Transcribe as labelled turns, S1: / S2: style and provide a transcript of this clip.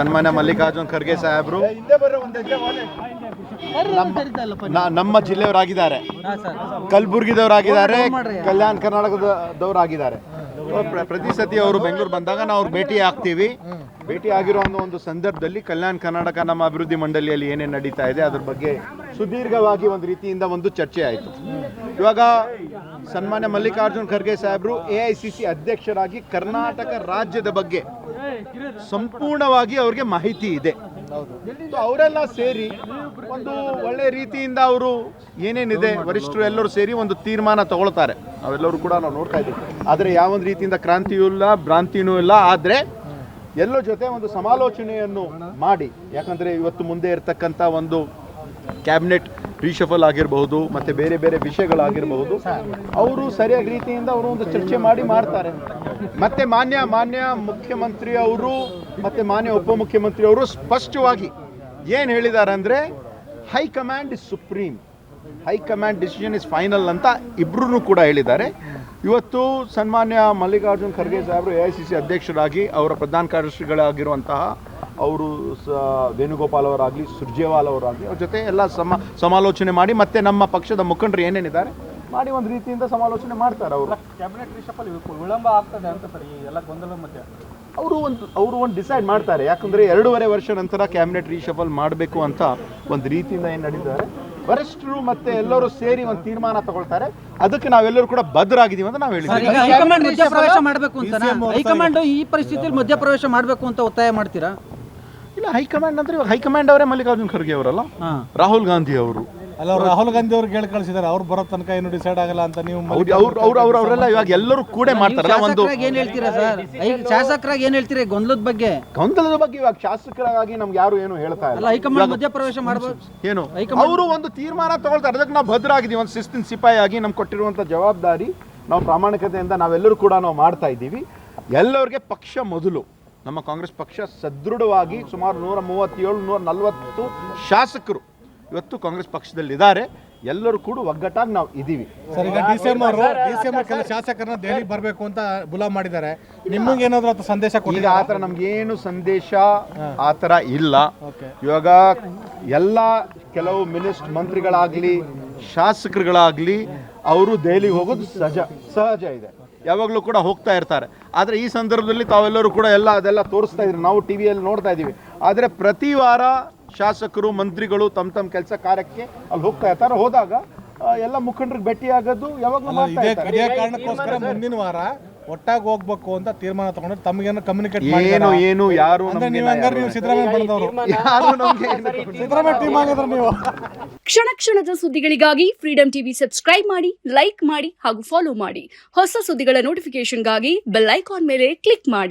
S1: ಸನ್ಮಾನ್ಯ ಮಲ್ಲಿಕಾರ್ಜುನ್ ಖರ್ಗೆ ಸಾಹೇಬರು ನಮ್ಮ ಜಿಲ್ಲೆಯವರಾಗಿದ್ದಾರೆ, ಕಲಬುರ್ಗಿದವರಾಗಿದ್ದಾರೆ, ಕಲ್ಯಾಣ ಕರ್ನಾಟಕದವರಾಗಿದ್ದಾರೆ. ಪ್ರತಿ ಸತಿ ಅವರು ಬೆಂಗಳೂರು ಬಂದಾಗ ನಾವು ಭೇಟಿ ಆಗ್ತೀವಿ. ಭೇಟಿ ಆಗಿರೋ ಒಂದು ಸಂದರ್ಭದಲ್ಲಿ ಕಲ್ಯಾಣ ಕರ್ನಾಟಕ ನಮ್ಮ ಅಭಿವೃದ್ಧಿ ಮಂಡಳಿಯಲ್ಲಿ ಏನೇನು ನಡೀತಾ ಇದೆ ಅದ್ರ ಬಗ್ಗೆ ಸುದೀರ್ಘವಾಗಿ ಒಂದು ರೀತಿಯಿಂದ ಒಂದು ಚರ್ಚೆ ಆಯಿತು. ಇವಾಗ ಸನ್ಮಾನ್ಯ ಮಲ್ಲಿಕಾರ್ಜುನ್ ಖರ್ಗೆ ಸಾಹೇಬರು AICC ಅಧ್ಯಕ್ಷರಾಗಿ ಕರ್ನಾಟಕ ರಾಜ್ಯದ ಬಗ್ಗೆ ಸಂಪೂರ್ಣವಾಗಿ ಅವ್ರಿಗೆ ಮಾಹಿತಿ ಇದೆ. ಅವರೆಲ್ಲ ಸೇರಿ ಒಂದು ಒಳ್ಳೆ ರೀತಿಯಿಂದ ಅವರು ಏನೇನಿದೆ ವರಿಷ್ಠರು ಎಲ್ಲರೂ ಸೇರಿ ಒಂದು ತೀರ್ಮಾನ ತಗೊಳ್ತಾರೆ. ನಾವೆಲ್ಲರೂ ಕೂಡ ನಾವು ನೋಡ್ತಾ ಇದ್ದೀವಿ. ಆದರೆ ಯಾವೊಂದು ರೀತಿಯಿಂದ ಕ್ರಾಂತಿಯೂ ಇಲ್ಲ, ಭ್ರಾಂತಿನೂ ಇಲ್ಲ. ಆದರೆ ಎಲ್ಲರ ಜೊತೆ ಒಂದು ಸಮಾಲೋಚನೆಯನ್ನು ಮಾಡಿ, ಯಾಕಂದರೆ ಇವತ್ತು ಮುಂದೆ ಇರತಕ್ಕಂಥ ಒಂದು ಕ್ಯಾಬಿನೆಟ್ ರೀಶಫಲ್ ಆಗಿರಬಹುದು, ಮತ್ತು ಬೇರೆ ಬೇರೆ ವಿಷಯಗಳಾಗಿರಬಹುದು, ಅವರು ಸರಿಯಾದ ರೀತಿಯಿಂದ ಅವರು ಒಂದು ಚರ್ಚೆ ಮಾಡಿ ಮಾಡ್ತಾರೆ. ಮತ್ತು ಮಾನ್ಯ ಮುಖ್ಯಮಂತ್ರಿ ಅವರು ಮತ್ತು ಮಾನ್ಯ ಉಪಮುಖ್ಯಮಂತ್ರಿ ಅವರು ಸ್ಪಷ್ಟವಾಗಿ ಏನು ಹೇಳಿದ್ದಾರೆ ಅಂದರೆ high command is supreme, high command decision is final ಅಂತ ಇಬ್ಬರೂ ಕೂಡ ಹೇಳಿದ್ದಾರೆ. ಇವತ್ತು ಸನ್ಮಾನ್ಯ ಮಲ್ಲಿಕಾರ್ಜುನ್ ಖರ್ಗೆ ಸಾಹೇಬರು AICC ಅಧ್ಯಕ್ಷರಾಗಿ ಅವರ ಪ್ರಧಾನ ಕಾರ್ಯದರ್ಶಿಗಳಾಗಿರುವಂತಹ ಅವರು ವೇಣುಗೋಪಾಲ್ ಅವರಾಗಲಿ, ಸುರ್ಜೇವಾಲ್ ಅವರಾಗಲಿ ಅವ್ರ ಜೊತೆ ಎಲ್ಲ ಸಮಾಲೋಚನೆ ಮಾಡಿ, ಮತ್ತು ನಮ್ಮ ಪಕ್ಷದ ಮುಖಂಡರು ಏನೇನಿದ್ದಾರೆ ಮಾಡಿ ಒಂದು ರೀತಿಯಿಂದ ಸಮಾಲೋಚನೆ ಮಾಡ್ತಾರೆ. ಅವರು
S2: ಕ್ಯಾಬಿನೆಟ್ ರಿಷಫಲ್ ವಿಳಂಬ ಆಗ್ತದೆ ಅಂತ ಸರ್, ಈ ಎಲ್ಲ ಗೊಂದಲ ಮಧ್ಯೆ
S1: ಅವರು ಒಂದು ಡಿಸೈಡ್ ಮಾಡ್ತಾರೆ. ಯಾಕಂದರೆ 2.5 ವರ್ಷ ನಂತರ ಕ್ಯಾಬಿನೆಟ್ ರೀಶಫಲ್ ಮಾಡಬೇಕು ಅಂತ ಒಂದು ರೀತಿಯಿಂದ ಏನು ನಡೀತಾರೆ. ವರಿಷ್ಠರು ಮತ್ತೆ ಎಲ್ಲರೂ ಸೇರಿ ಒಂದು ತೀರ್ಮಾನ ತಗೊಳ್ತಾರೆ. ಅದಕ್ಕೆ ನಾವೆಲ್ಲರೂ ಕೂಡ ಬದ್ಧರಾಗಿದ್ದೀವಿ ಅಂತ ನಾವು ಹೇಳಿದ್ದೀವಿ.
S3: ಹೈಕಮಾಂಡ್ ಮಧ್ಯಪ್ರವೇಶ ಮಾಡಬೇಕು ಅಂತ, ಹೈಕಮಾಂಡ್ ಈ ಪರಿಸ್ಥಿತಿಯಲ್ಲಿ ಮಧ್ಯಪ್ರವೇಶ ಮಾಡಬೇಕು ಅಂತ ಒತ್ತಾಯ ಮಾಡ್ತೀರಾ?
S1: ಇಲ್ಲ, ಹೈಕಮಾಂಡ್ ಅಂದ್ರೆ ಹೈಕಮಾಂಡ್ ಅವರೇ ಮಲ್ಲಿಕಾರ್ಜುನ್ ಖರ್ಗೆ ಅವರಲ್ಲ, ರಾಹುಲ್ ಗಾಂಧಿ ಅವರು
S2: ಅಲ್ಲ. ರಾಹುಲ್ ಗಾಂಧಿ ಅವ್ರಿಗೆ ಹೇಳಿ ಕಳಿಸಿದ್ದಾರೆ, ಅವ್ರು ಬರೋ ತನಕ ಏನು ಡಿಸೈಡ್ ಆಗಲ್ಲ ಅಂತ. ನೀವು
S1: ಅವರೆಲ್ಲ ಇವಾಗ ಎಲ್ಲರೂ ಕೂಡ ಮಾಡ್ತಾರಲ್ಲ. ಒಂದು
S3: ಏನ್ ಹೇಳ್ತೀರಾ ಸರ್, ಶಾಸಕರಾಗಿ ಏನ್ ಹೇಳ್ತೀರಾ ಗೊಂದಲದ ಬಗ್ಗೆ?
S1: ಇವಾಗ ಶಾಸಕರಾಗಿ ನಮ್ಗೆ ಯಾರು ಏನು ಹೇಳ್ತಾ ಇಲ್ಲ.
S3: ಹೈಕಮಾಂಡ್ ಮಧ್ಯಪ್ರವೇಶ ಮಾಡಬಹುದು
S1: ಏನು, ಅವರು ಒಂದು ತೀರ್ಮಾನ ತಗೊಳ್ತಾರೆ. ಅದಕ್ಕೆ ನಾವು ಭದ್ರಾಗಿದ್ದೀವಿ. ಒಂದು ಶಿಸ್ತಿನ ಸಿಪಾಯಿ ಆಗಿ ನಮ್ಗೆ ಕೊಟ್ಟಿರುವಂಥ ಜವಾಬ್ದಾರಿ ನಾವು ಪ್ರಾಮಾಣಿಕತೆಯಿಂದ ನಾವೆಲ್ಲರೂ ಕೂಡ ನಾವು ಮಾಡ್ತಾ ಇದ್ದೀವಿ. ಎಲ್ಲರಿಗೆ ಪಕ್ಷ ಮೊದಲು. ನಮ್ಮ ಕಾಂಗ್ರೆಸ್ ಪಕ್ಷ ಸದೃಢವಾಗಿ ಸುಮಾರು 137-140 ಶಾಸಕರು ಇವತ್ತು ಕಾಂಗ್ರೆಸ್ ಪಕ್ಷದಲ್ಲಿದ್ದಾರೆ. ಎಲ್ಲರೂ ಕೂಡ ಒಗ್ಗಟ್ಟಾಗಿ ನಾವು ಇದ್ದೀವಿ.
S2: ಸರ್, ಈಗ DCM ಕೆಲ ಶಾಸಕರನ್ನ ದೆಹಲಿಗೆ ಬರಬೇಕು ಅಂತ ಬುಲಾ ಮಾಡಿದ್ದಾರೆ. ನಿಮಗೆ ಏನಾದರೂ ಸಂದೇಶ
S1: ಈಗ ಆ ಥರ ನಮ್ಗೇನು ಸಂದೇಶ ಆ ಥರ ಇಲ್ಲ. ಇವಾಗ ಎಲ್ಲ ಕೆಲವು ಮಂತ್ರಿಗಳಾಗಲಿ ಶಾಸಕರುಗಳಾಗಲಿ ಅವರು ದೆಹಲಿಗೆ ಹೋಗೋದು ಸಹಜ ಇದೆ. ಯಾವಾಗಲೂ ಕೂಡ ಹೋಗ್ತಾ ಇರ್ತಾರೆ. ಆದರೆ ಈ ಸಂದರ್ಭದಲ್ಲಿ ತಾವೆಲ್ಲರೂ ಕೂಡ ಅದೆಲ್ಲ ತೋರಿಸ್ತಾ ಇದ್ರಿ, ನಾವು ಟಿವಿಯಲ್ಲಿ ನೋಡ್ತಾ ಇದ್ದೀವಿ. ಆದರೆ ಪ್ರತಿ ವಾರ ಶಾಸಕರು ಮಂತ್ರಿಗಳು ತಮ್ಮ ಕೆಲಸ ಕಾರ್ಯಕ್ಕೆ ಅಲ್ಲಿ ಹೋಗ್ತಾ ಇರ್ತಾರೆ. ಹೋದಾಗ ಎಲ್ಲ ಮುಖಂಡರಿಗೆ ಭೇಟಿಯಾಗೋದು ಯಾವಾಗಲೂ ಮಾಡ್ತಾ ಇರ್ತಾರೆ.
S2: ಇದೇ ಕಾರಣಕ್ಕೋಸ್ಕರ ಮುಂದಿನ ವಾರ ಒಟ್ಟಾಗಿ ಹೋಗ್ಬೇಕು ಅಂತ ತೀರ್ಮಾನ ತಗೊಂಡ್ರೆ ತಮಗೇನು ಕಮ್ಯುನಿಕೇಟ್
S1: ಏನು ಯಾರು
S2: ನೀವು ಸಿದ್ದರಾಮಯ್ಯ ಟೀಮ್ ಆಗಿದ್ರೆ ನೀವು.
S4: ಕ್ಷಣ ಕ್ಷಣದ ಸುದ್ದಿಗಳಿಗಾಗಿ ಫ್ರೀಡಂ ಟಿವಿ ಸಬ್ಸ್ಕ್ರೈಬ್ ಮಾಡಿ, ಲೈಕ್ ಮಾಡಿ ಹಾಗೂ ಫಾಲೋ ಮಾಡಿ. ಹೊಸ ಸುದ್ದಿಗಳ ನೋಟಿಫಿಕೇಶನ್ಗಾಗಿ ಬೆಲ್ ಐಕಾನ್ ಮೇಲೆ ಕ್ಲಿಕ್ ಮಾಡಿ.